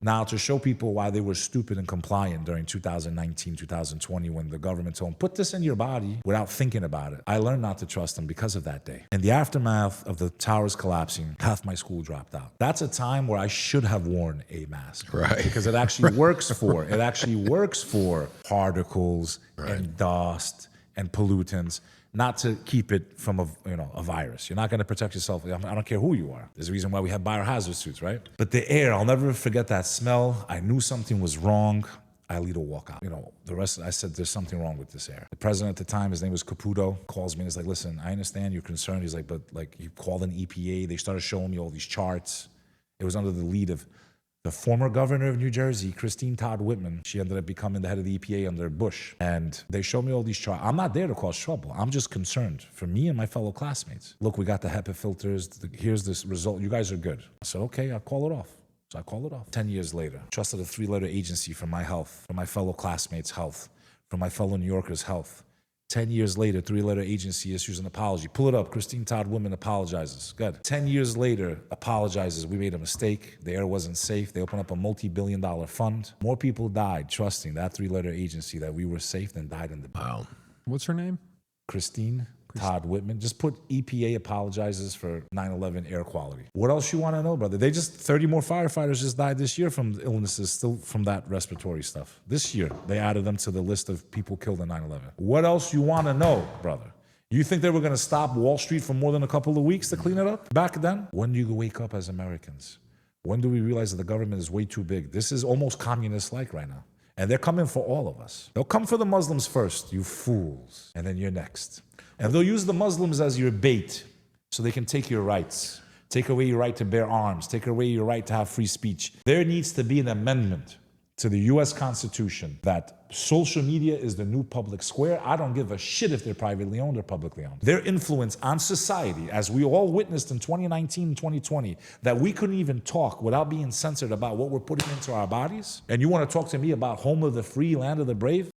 Now, to show people why they were stupid and compliant during 2019, 2020, when the government told them, put this in your body without thinking about it, I learned not to trust them because of that day. In the aftermath of the towers collapsing, half my school dropped out. That's a time where I should have worn a mask. Right. Because it actually works for particles and dust and pollutants, not to keep it from a virus. You're not going to protect yourself. I don't care who you are. There's a reason why we have biohazard suits, right? But the air, I'll never forget that smell. I knew something was wrong. I lead a walkout. The rest, I said, there's something wrong with this air. The president at the time, his name was Caputo, calls me and he's like, listen, I understand you're concerned. He's like, but you called an EPA. They started showing me all these charts. It was under the lead of the former governor of New Jersey, Todd Whitman. She ended up becoming the head of the EPA under Bush. And they showed me all these charts. I'm not there to cause trouble. I'm just concerned for me and my fellow classmates. Look, we got the HEPA filters. Here's this result. You guys are good. I said, okay, I'll call it off. So I called it off. 10 years later, trusted a 3-letter agency for my health, for my fellow classmates' health, for my fellow New Yorkers' health. 10 years later, 3-letter agency issues an apology. Pull it up. Todd Whitman apologizes. Good. 10 years later, apologizes. We made a mistake. The air wasn't safe. They opened up a multi-billion-dollar fund. More people died trusting that 3-letter agency that we were safe than died in the back. Wow. What's her name? Todd Whitman. Just put EPA apologizes for 9/11 air quality. What else you want to know, brother? 30 more firefighters just died this year from illnesses still from that respiratory stuff. This year, they added them to the list of people killed in 9/11. What else you want to know, brother? You think they were going to stop Wall Street for more than a couple of weeks to clean it up back then? When do you wake up as Americans? When do we realize that the government is way too big? This is almost communist-like right now. And they're coming for all of us. They'll come for the Muslims first, you fools, and then you're next. And they'll use the Muslims as your bait so they can take your rights, take away your right to bear arms, take away your right to have free speech. There needs to be an amendment to the U.S. Constitution that social media is the new public square. I don't give a shit if they're privately owned or publicly owned. Their influence on society, as we all witnessed in 2019 and 2020, that we couldn't even talk without being censored about what we're putting into our bodies. And you want to talk to me about home of the free, land of the brave?